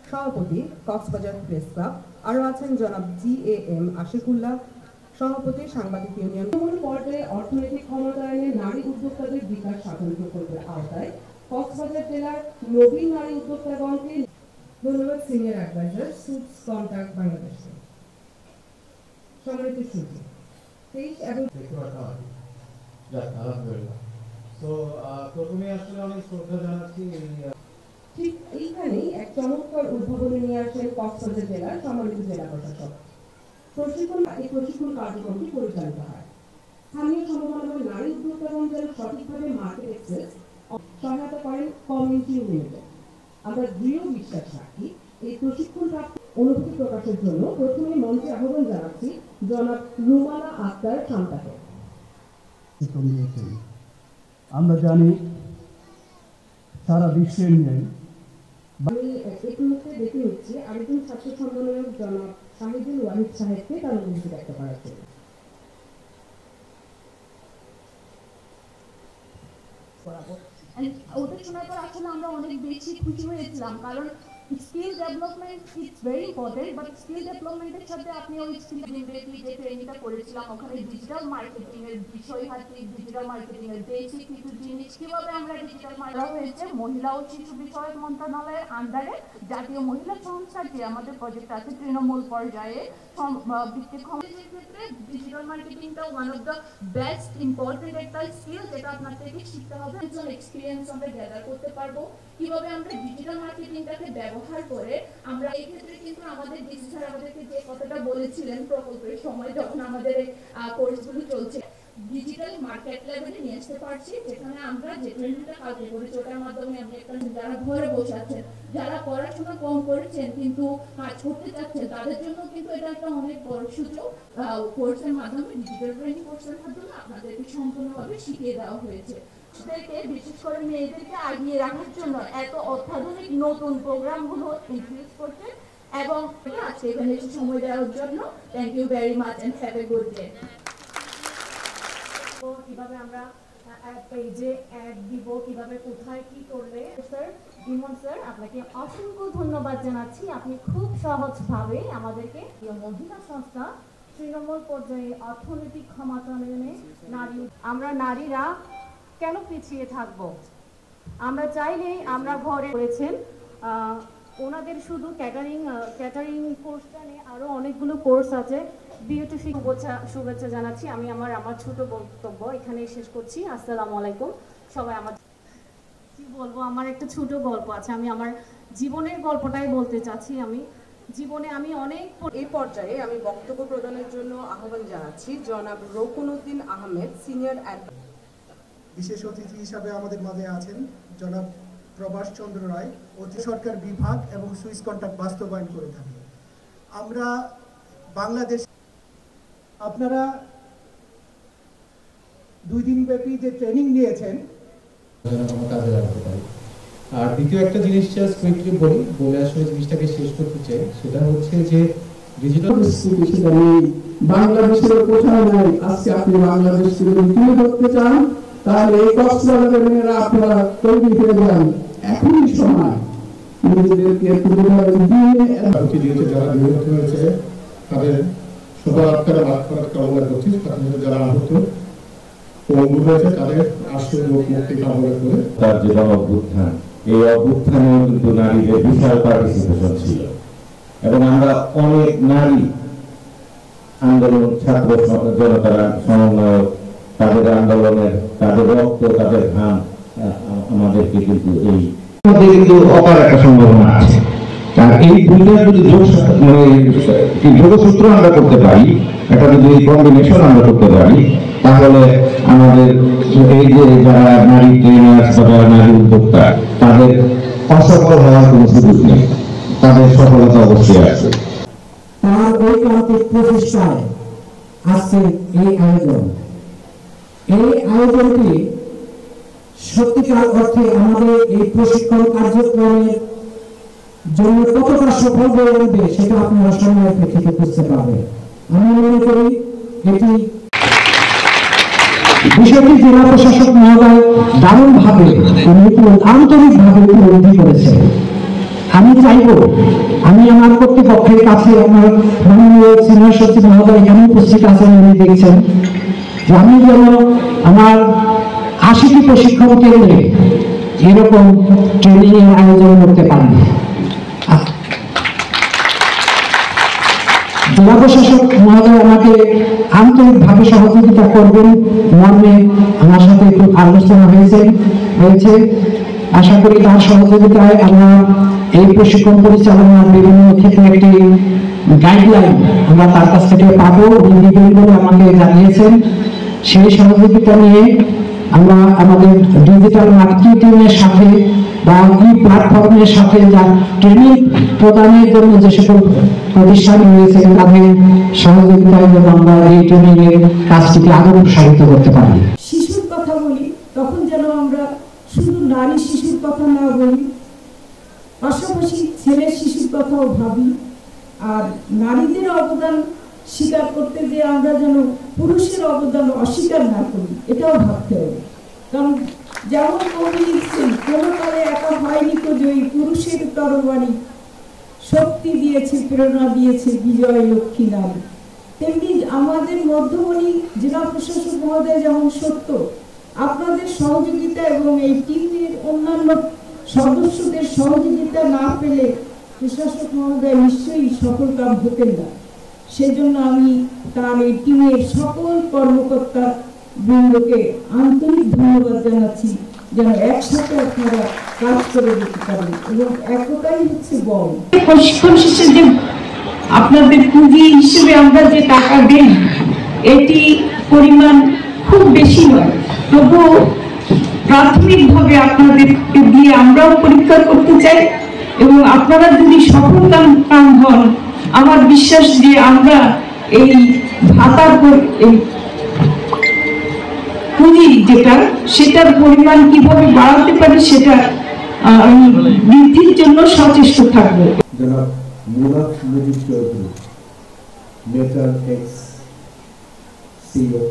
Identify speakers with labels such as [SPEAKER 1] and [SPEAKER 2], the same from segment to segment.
[SPEAKER 1] সভাপতি Cox's Bazar press club, আরও আছেন জনাব GAM আশিকুল্লাহ, সভাপতি সাংবাদিক ইউনিয়ন। তৃণমূল পর্যায়ে অর্থনৈতিক ক্ষমতায়নে নারী উদ্যোক্তাদের বিকাশ সাধন প্রকল্পের আওতায় কক্সবাজার জেলার নবীন নারী উদ্যোক্তাগণকে ধন্যবাদ। Senior adviser suits contact Bangladesh. সম্মানিত সুযোগ 23 এবং
[SPEAKER 2] প্রথমে আসলে অনেক শ্রদ্ধা জানাচ্ছি।
[SPEAKER 1] ঠিক এইখানেই এক চমৎকার উদ্ভাবনী নিয়ে আসেন কক্সবাজার জেলার সম্মানিত জেলা প্রশাসক। এই প্রশিক্ষণ কার্যক্রমটি পরিচালিত হয়। স্থানীয় সমবায় নারী উদ্যোক্তাগণ যেন সঠিকভাবে মার্কেট অ্যাক্সেস সহায়তা করেন কমিউনিটি লিমিটেড। আমরা দৃঢ় বিশ্বাস রাখি এই প্রশিক্ষণ প্রাপ্ত অনুভূতি প্রকাশের জন্য প্রথমে মঞ্চে আহ্বান জানাচ্ছি জনাব রুমানা আক্তার শান্তাকে।
[SPEAKER 3] আমরা জানি সারা বিশ্বের নেই।
[SPEAKER 1] আমি এই মুহূর্তে দেখে নিচ্ছি আরেকজন ছাত্র সম্মেলনের জনাব শাহিদুল ওয়াহিদ সাহেবকে তার অনুভূতি ব্যক্ত করার জন্য।
[SPEAKER 4] ওদের শোনার পর আসলে আমরা অনেক বেশি খুশি হয়েছিলাম, কারণ skill development it's very important, but skill ডেভেলপমেন্টের সাথে আপনি ওই স্কিল যে ট্রেনিংটা করেছিলাম ওখানে ডিজিটাল মার্কেটিং এর বিষয় হাতে ডিজিটাল মার্কেটিং এর বেসিক কিছু জিনিস কিভাবে আমরা ডিজিটাল মার্কেটিং হয়েছে মহিলা ও শিশু বিষয়ক মন্ত্রণালয়ের আন্ডারে জাতীয় মহিলা সংস্থা যে আমাদের প্রজেক্ট আছে তৃণমূল পর্যায়ে ভিত্তিক ক্ষেত্রে ডিজিটাল মার্কেটিংটা one of the best important একটা স্কিল যেটা আপনার থেকে শিখতে হবে। এক্সপিরিয়েন্স আমরা গ্যাদার করতে পারবো কিভাবে আমরা ডিজিটাল মার্কেটিংটাকে ব্যবহার করে আমরা এই ক্ষেত্রে কিন্তু আমাদের ডিজিটাল আমাদেরকে যে কথাটা বলেছিলেন প্রকল্পের সময় যখন আমাদের কোর্সগুলো চলছে ডিজিটাল মার্কেট লেভেলে নিয়ে আসতে পারছি, যেখানে আমরা যে ট্রেনিংটা কাজে করেছি ওটার মাধ্যমে আপনি একটা যারা ঘরে বসে আছেন যারা পড়াশোনা কম করেছেন কিন্তু কাজ করতে চাচ্ছেন তাদের জন্য কিন্তু এটা একটা অনেক বড় সুযোগ। কোর্সের মাধ্যমে ডিজিটাল ট্রেনিং কোর্সের মাধ্যমে আপনাদেরকে সম্পূর্ণভাবে শিখিয়ে দেওয়া হয়েছে। বিশেষ করে মেয়েদেরকে আগিয়ে রাখার জন্য এত অত্যাধুনিক নতুন প্রোগ্রামগুলো ইনক্রিজ করছে এবং আজকে এখানে সময় দেওয়ার জন্য thank you very much and have a good day.
[SPEAKER 5] কিভাবে আমরা পেজে অ্যাড দিব, কিভাবে কোথায় কি করলে স্যার বিমল স্যার আপনাকে অসংখ্য ধন্যবাদ জানাচ্ছি। আপনি খুব সহজভাবে আমাদেরকে মহিলা সংস্থা তৃণমূল পর্যায়ে অর্থনৈতিক ক্ষমতায়নে নারী, আমরা নারীরা কেন পিছিয়ে থাকবো? আমরা চাইলেই আমরা ঘরে করেছেন ওনাদের শুধু ক্যাটারিং কোর্সটা নিয়ে আরও অনেকগুলো কোর্স আছে। বিউটিফুল শুভেচ্ছা জানাচ্ছি। আমি আমার ছোট বক্তব্য এখানেই শেষ করছি। আসসালামু আলাইকুম সবাই। আমার কি বলবো, আমার একটা ছোট গল্প আছে, আমি আমার জীবনের গল্পটাই বলতে চাচ্ছি। আমি জীবনে আমি অনেক
[SPEAKER 1] এই পর্যায়ে আমি বক্তব্য প্রদানের জন্য আহ্বান জানাচ্ছি জনাব রকুনউদ্দিন আহমেদ, সিনিয়র অ্যাডভাইজার।
[SPEAKER 6] বিশেষ অতিথি হিসাবে আমাদের মাঝে আছেন জনাব প্রভাস চন্দ্র রায়, অতি সরকার বিভাগ এবং সুইস কন্ট্যাক্ট বাস্তবায়ন করে থাকি। আমরা বাংলাদেশ আপনারা 2 দিন ব্যাপী যে ট্রেনিং নিয়েছেন
[SPEAKER 2] কাজে লাগাতে পারি। আর দ্বিতীয় একটা জিনিস জাস্ট কুইকলি বলে আসলে জিনিসটাকে শেষ করতে চাই, সেটা হচ্ছে যে ডিজিটাল
[SPEAKER 3] বাংলাদেশের কোথাও নাই। আজকে আপনি বাংলাদেশ যদি তুলে ধরতে চান তাহলে এই কক্সবাজারের মেয়েরা আপনারা তৈরি হয়ে যান, এখনই সময় নিজেদেরকে তুলে ধরেন দিয়ে
[SPEAKER 2] যারা নিহত হয়েছে তাদের সবার আত্মারা মাত্রা কামনা করছি, সাথে যারা আহত পঙ্গু হয়েছে তাদের আশ্রয় মুক্তি কামনা করে
[SPEAKER 7] তার যে অভ্যুত্থান, এই অভ্যুত্থানে কিন্তু নারীদের বিশাল পার্টিসিপেশন ছিল এবং আমরা অনেক নারী আন্দোলন ছাত্র জনতার সমন্বয়ক তাদের আন্দোলনের তাদের রক্ত তাদের ঘাম আমাদেরকে কিন্তু এই কিন্তু অপার একটা সম্ভাবনা আছে। আর এই দুইটা যদি যোগসূত্র আমরা করতে পারি, একটা যদি কম্বিনেশন আমরা করতে পারি, তাহলে আমাদের এই যে যারা নারী ট্রেনার বা যারা নারী উদ্যোক্তা তাদের অসফল হওয়ার কোনো সুযোগ নেই, তাদের সফলতা অবশ্যই আছে।
[SPEAKER 3] তার ঐকান্তিক প্রচেষ্টায় আজকে এই আয়োজনটি সত্যিকার অর্থে আমাদের এই প্রশিক্ষণ কার্যক্রমের জন্য কতটা সফল হয়ে উঠবে সেটা আপনারা সময়ের প্রেক্ষিতে বুঝতে পারবেন। আমি মনে করি এটি বিষয়টি জেলা প্রশাসক মহোদয় দারুণভাবে আন্তরিকভাবে উপলব্ধি করেছেন। আমি চাইবো, আমি আমার কর্তৃপক্ষের কাছে আমার মাননীয় সিনিয়র সচিব মহোদয় এখানে উপস্থিত আছেন, উনি দেখছেন, যে আমি যেন আমার 80টি প্রশিক্ষণ কেন্দ্রে এরকম ট্রেনিং এর আয়োজন করতে পারি। জেলা প্রশাসক মহোদয় আমাকে আন্তরিকভাবে সহযোগিতা করবেন মর্মে আমার সাথে একটু আলোচনা হয়েছে। আশা করি তার সহযোগিতায় আমরা এই প্রশিক্ষণ পরিচালনার বিভিন্ন ক্ষেত্রে একটি গাইডলাইন আমরা তার কাছ থেকে পাবো, উনি দিবেন বলে আমাকে জানিয়েছেন। সেই সহযোগিতা নিয়ে আমরা আমাদের ডিজিটাল মার্কেটিং এর সাথে বা ই প্ল্যাটফর্মের সাথে যা ট্রেনিং প্রদানের জন্য যে সকল প্রতিষ্ঠান রয়েছে তাদের সহযোগিতায় যেন আমরা এই ট্রেনিং এর কাজটিকে আরো উৎসাহিত করতে পারি।
[SPEAKER 8] শিশুর কথা বলি তখন যেন আমরা শুধু নারী শিশুর কথা না বলি, পাশাপাশি ছেলে শিশুর কথাও ভাবি। আর নারীদের অবদান স্বীকার করতে যে আমরা যেন পুরুষের অবদান অস্বীকার না করি, এটাও ভাবতে হবে। কারণ যেমন কবি লিখছেন, কোনো কালে একা হয়নি তো জয়ী, পুরুষের তরবারি শক্তি দিয়েছে, প্রেরণা দিয়েছে বিজয় লক্ষ্মী নারী। তেমনি আমাদের মধ্যমণি জেলা প্রশাসক মহোদয় যেমন সত্য, আপনাদের সহযোগিতা এবং এই টিমের অন্যান্য সদস্যদের সহযোগিতা না পেলে প্রশাসক মহোদয় নিশ্চয়ই সফল কাম হতেন না। সেজন্য আমি তার এই টিমের সকল কর্মকর্তা বৃন্দকে আন্তরিক ধন্যবাদ জানাচ্ছি, যেন একসাথে আপনারা কাজ করে যেতে পারেন এবং একটাই হচ্ছে বল।
[SPEAKER 9] প্রশিক্ষণ শেষে যে আপনাদের পুঁজি হিসেবে আমরা যে টাকা দেই, এটি পরিমাণ খুব বেশি নয়, তবুও প্রাথমিকভাবে আপনাদেরকে দিয়ে আমরাও পরীক্ষা করতে চাই এবং আপনারা যদি সফল কাম হন, আমার বিশ্বাস যে আমরা এই ভাতার পুঁজি যেটা, সেটার পরিমাণ কিভাবে বাড়াতে পারি সেটা বৃদ্ধির জন্য সচেষ্ট থাকবো।
[SPEAKER 10] জনাব মুনাফ মুজিব চৌধুরী, মেটার এক্স সিও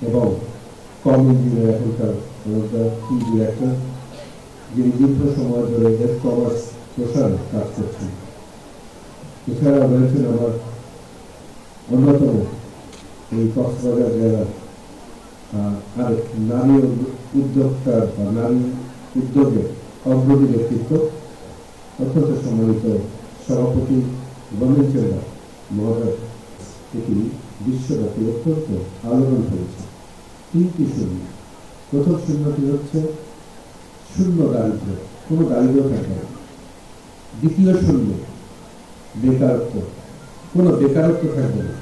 [SPEAKER 10] এবং কম ইঞ্জিনিয়ার, এখনকার কি ডিরেক্টর, যিনি দীর্ঘ সময় ধরে কমার্স প্রসারে কাজ করছেন। এছাড়াও রয়েছেন আমার অন্যতম এই কক্সবাজার জেলার আরেক নারী উদ্যোক্তার বা নারী উদ্যোগের অগ্রণী ব্যক্তিত্ব, অত্যন্ত সম্মানিত সভাপতি গভর্নমেন্ট চেম্বার মহোদয়। এটি বিশ্বব্যাপী অত্যন্ত আলোড়ন হয়েছে। 3টি শূন্য। প্রথম শূন্যটি হচ্ছে শূন্য দারিদ্র, কোনো দারিদ্র থাকবে না। দ্বিতীয় শূন্য বেকারত্ব, কোনো বেকারত্ব থাকবে না।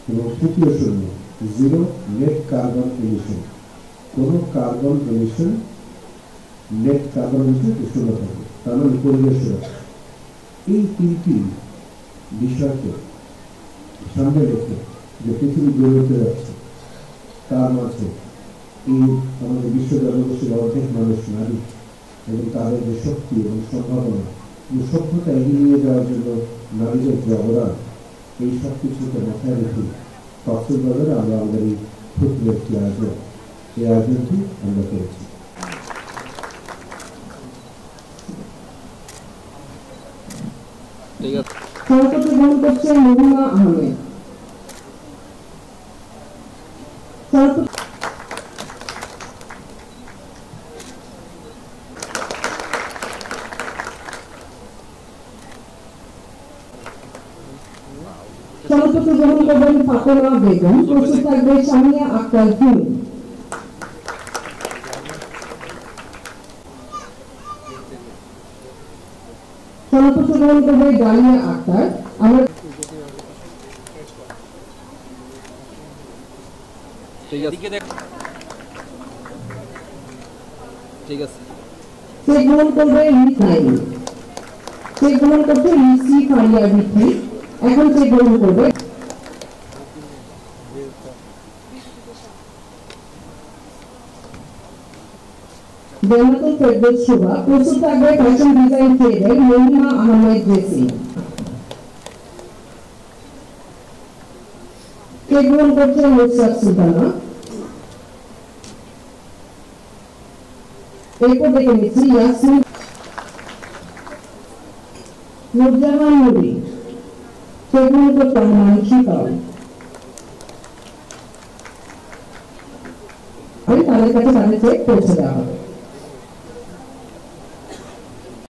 [SPEAKER 10] এবং তৃতীয় শূন্য জিরো নেট কার্বন এমিশন, কোনো carbon emission, net carbon emission শূন্য থাকবে, তার মানে পরিবেশ রক্ষা। এই 3টি বিষয়কে সামনে রেখে যে পৃথিবী গড়ে উঠে যাচ্ছে, তার মাঝে এই আমাদের বিশ্ব জনগোষ্ঠীর অর্ধেক মানুষ নারী এবং তাদের যে শক্তি এবং সম্ভাবনা, সভ্যতা এগিয়ে নিয়ে যাওয়ার জন্য নারীদের যে অবদান, এই সব কিছুকে মাথায় রেখে কক্সবাজারে আমরা আমাদের এই ক্ষুদ্র একটি আয়োজন, এই আয়োজনটি আমরা করেছি।
[SPEAKER 1] সভাপতি গ্রহণ করছেন মহিমা আহমেদ। সভাপতি গ্রহণ করবেন ফাতেমা বেগম। প্রস্তুত থাকবে সামিয়া আক্তার হিমু। সভাপতি গ্রহণ করবে ডালিয়া আক্তার। আমরা গ্রহণ করবে গ্রহণ করছে ঋষি ফারিয়া বিথি। এখন সে গ্রহণ করবে জান্নাতুল ফেরদৌস শোভা। প্রস্তুত থাকবে ফ্যাশন ডিজাইন ট্রেডের মহিমা আহমেদ জেসি। সে গ্রহণ করছে নুসরাত সুলতানা। এরপর দেখে নিচ্ছি ইয়াসমিন
[SPEAKER 8] নুরজাহান নবী, সেগুলো তো প্রামাণিকীকরণ।
[SPEAKER 1] তাদের কাছে তাদের চেক পৌঁছে দেওয়া হবে।